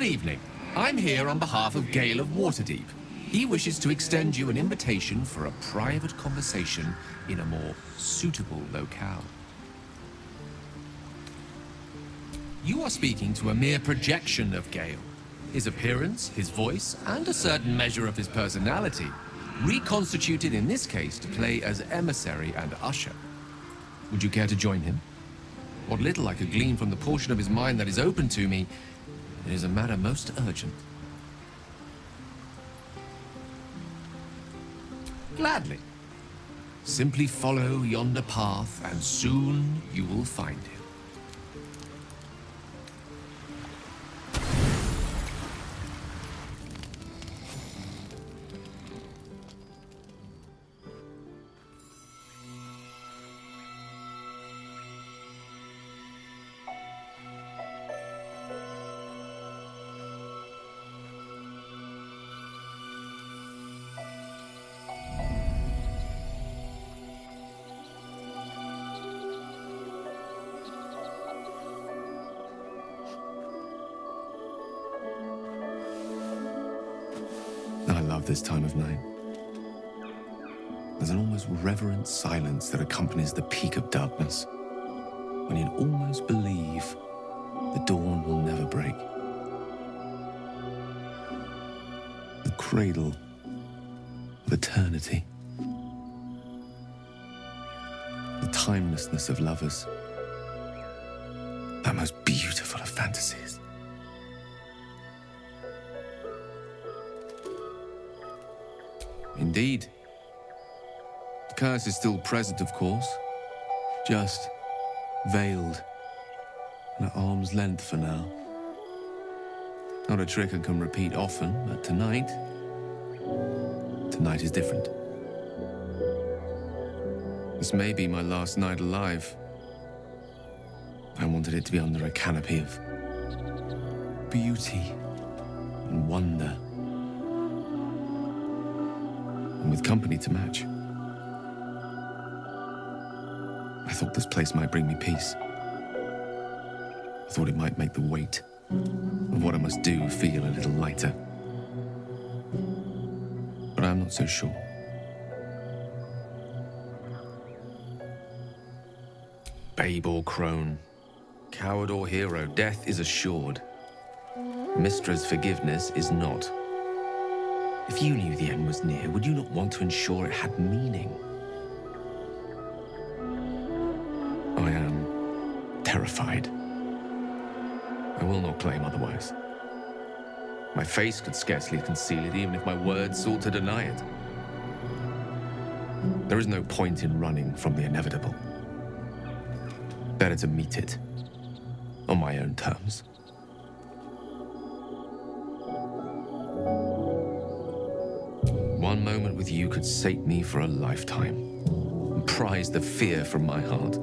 Good evening. I'm here on behalf of Gale of Waterdeep. He wishes to extend you an invitation for a private conversation in a more suitable locale. You are speaking to a mere projection of Gale. His appearance, his voice, and a certain measure of his personality, reconstituted in this case to play as emissary and usher. Would you care to join him? What little I could glean from the portion of his mind that is open to me, it is a matter most urgent. Gladly. Simply follow yonder path, and soon you will find him. I love this time of night. There's an almost reverent silence that accompanies the peak of darkness, when you'd almost believe the dawn will never break. The cradle of eternity. The timelessness of lovers. That most beautiful of fantasies. Indeed. The curse is still present, of course. Just veiled and at arm's length for now. Not a trick I can repeat often, but tonight is different. This may be my last night alive. I wanted it to be under a canopy of beauty and wonder. And with company to match. I thought this place might bring me peace. I thought it might make the weight of what I must do feel a little lighter. But I'm not so sure. Babe or crone, coward or hero, death is assured. Mistra's forgiveness is not. If you knew the end was near, would you not want to ensure it had meaning? I am terrified. I will not claim otherwise. My face could scarcely conceal it, even if my words sought to deny it. There is no point in running from the inevitable. Better to meet it on my own terms. One moment with you could sate me for a lifetime, and prize the fear from my heart.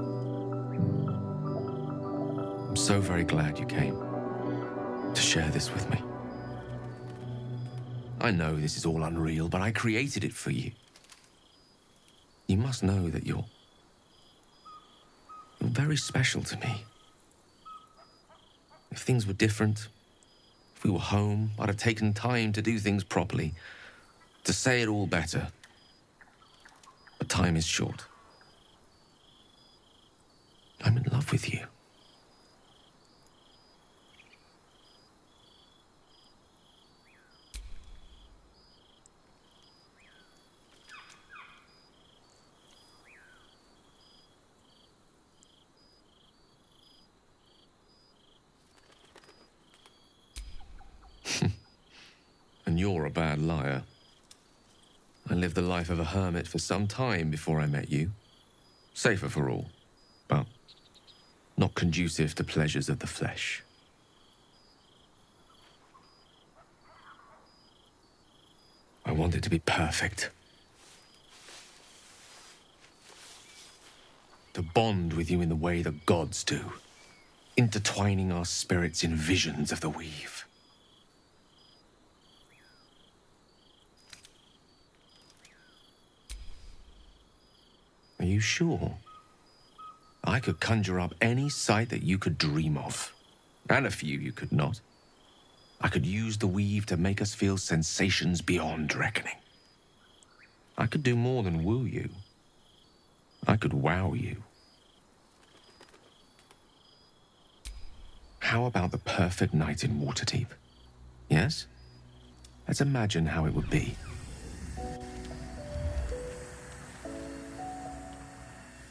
I'm so very glad you came to share this with me. I know this is all unreal, but I created it for you. You must know that you're very special to me. If things were different, if we were home, I'd have taken time to do things properly, to say it all better. But time is short. I'm in love with you. And you're a bad liar. I lived the life of a hermit for some time before I met you. Safer for all, but not conducive to pleasures of the flesh. I want it to be perfect. To bond with you in the way the gods do, intertwining our spirits in visions of the weave. Are you sure? I could conjure up any sight that you could dream of, and a few you could not. I could use the weave to make us feel sensations beyond reckoning. I could do more than woo you. I could wow you. How about the perfect night in Waterdeep? Yes? Let's imagine how it would be.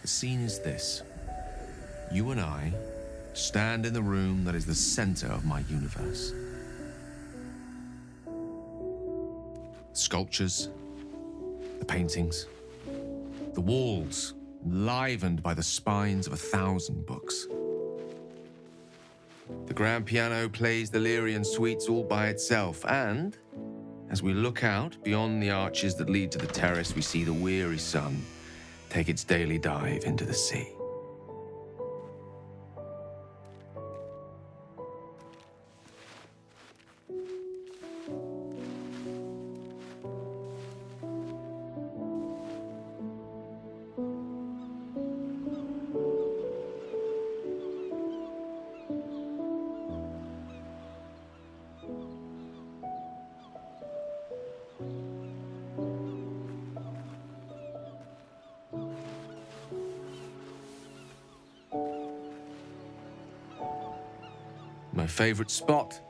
The scene is this. You and I stand in the room that is the center of my universe. Sculptures, the paintings, the walls livened by the spines of 1,000 books. The grand piano plays the Lyrian suites all by itself, and as we look out beyond the arches that lead to the terrace, we see the weary sun take its daily dive into the sea. My favorite spot.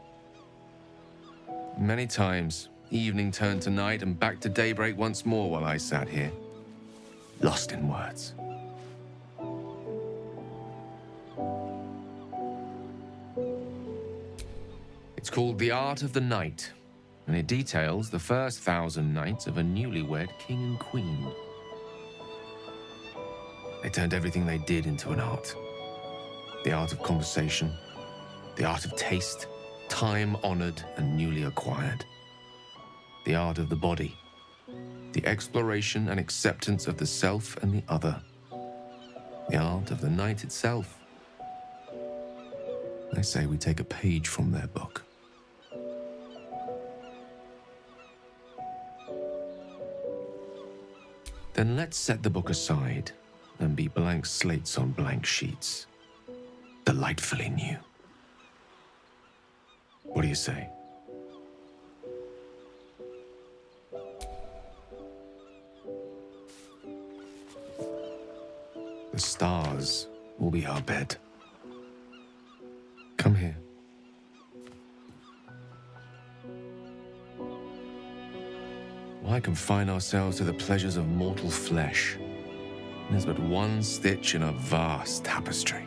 Many times, evening turned to night and back to daybreak once more while I sat here, lost in words. It's called The Art of the Night, and it details the first 1,000 nights of a newlywed king and queen. They turned everything they did into an art. The art of conversation, the art of taste, time-honored and newly acquired. The art of the body, the exploration and acceptance of the self and the other. The art of the night itself. They say we take a page from their book. Then let's set the book aside and be blank slates on blank sheets. Delightfully new. What do you say? The stars will be our bed. Come here. Why confine ourselves to the pleasures of mortal flesh? There's but one stitch in a vast tapestry.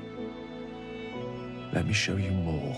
Let me show you more.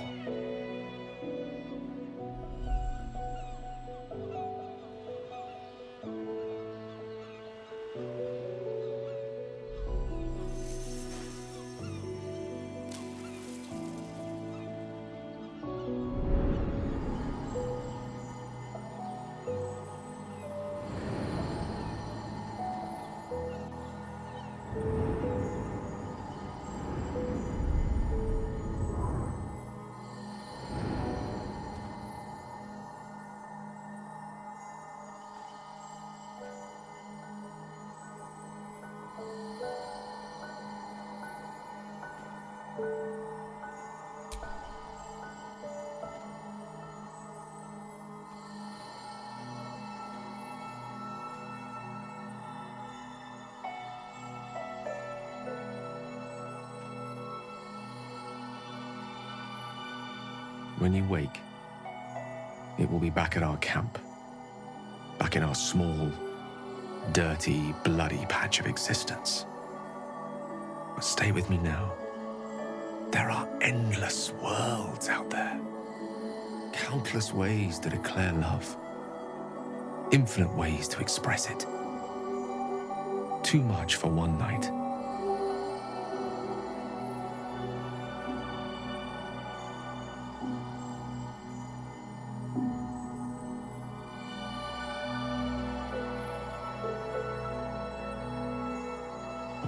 When you wake, it will be back at our camp. Back in our small, dirty, bloody patch of existence. But stay with me now. There are endless worlds out there. Countless ways to declare love. Infinite ways to express it. Too much for one night.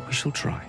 We shall try.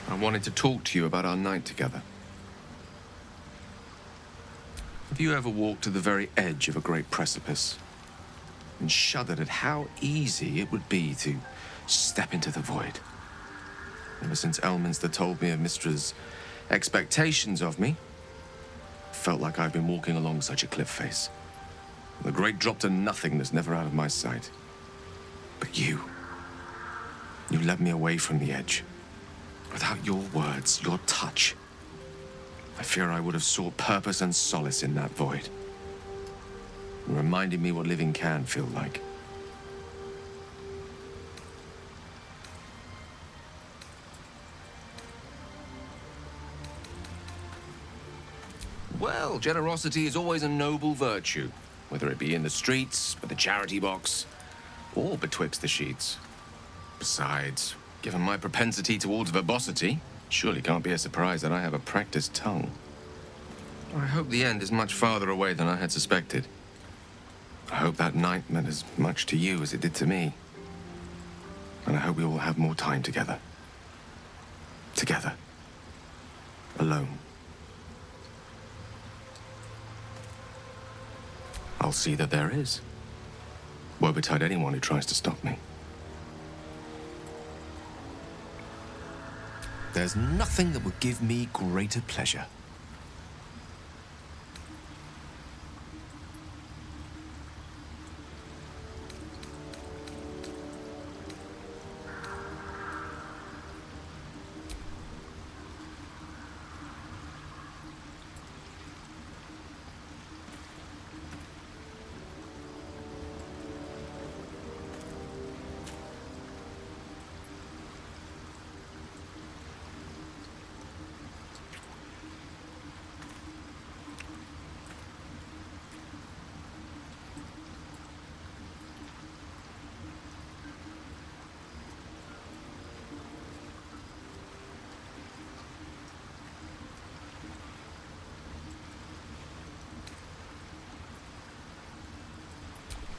I wanted to talk to you about our night together. Have you ever walked to the very edge of a great precipice and shuddered at how easy it would be to step into the void? Ever since Elminster told me of Mistra's expectations of me, it felt like I've been walking along such a cliff face. The great drop to nothingness, never out of my sight. But you led me away from the edge. Without your words, your touch, I fear I would have sought purpose and solace in that void. It reminded me what living can feel like. Well, generosity is always a noble virtue, whether it be in the streets, by the charity box, or betwixt the sheets. Besides, given my propensity towards verbosity, surely can't be a surprise that I have a practiced tongue. I hope the end is much farther away than I had suspected. I hope that night meant as much to you as it did to me. And I hope we will have more time together. Together. Alone. I'll see that there is. Woe betide anyone who tries to stop me. There's nothing that would give me greater pleasure.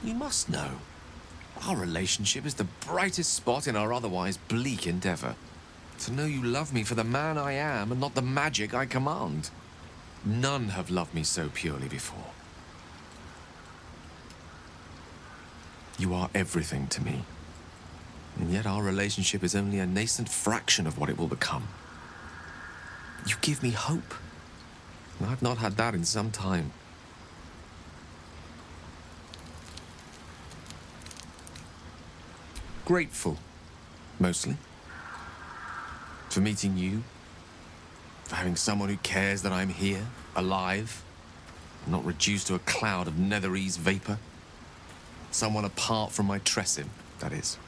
You must know, our relationship is the brightest spot in our otherwise bleak endeavor. To know you love me for the man I am and not the magic I command. None have loved me so purely before. You are everything to me. And yet our relationship is only a nascent fraction of what it will become. You give me hope. And I've not had that in some time. Grateful, mostly. For meeting you. For having someone who cares that I'm here, alive. Not reduced to a cloud of netherese vapor. Someone apart from my Tressim, that is.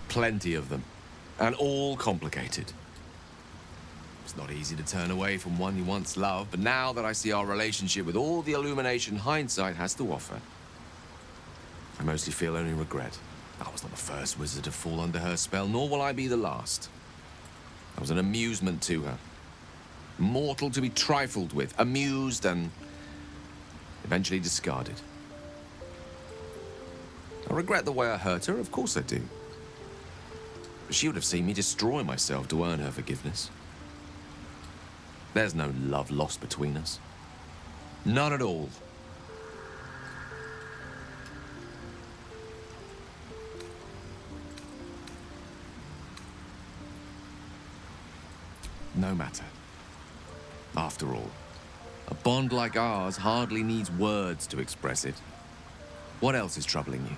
Plenty of them, and all complicated. It's not easy to turn away from one you once loved, but now that I see our relationship with all the illumination hindsight has to offer, I mostly feel only regret. I was not the first wizard to fall under her spell, nor will I be the last. I was an amusement to her. Mortal to be trifled with, amused and eventually discarded. I regret the way I hurt her, of course I do. But she would have seen me destroy myself to earn her forgiveness. There's no love lost between us. None at all. No matter. After all, a bond like ours hardly needs words to express it. What else is troubling you?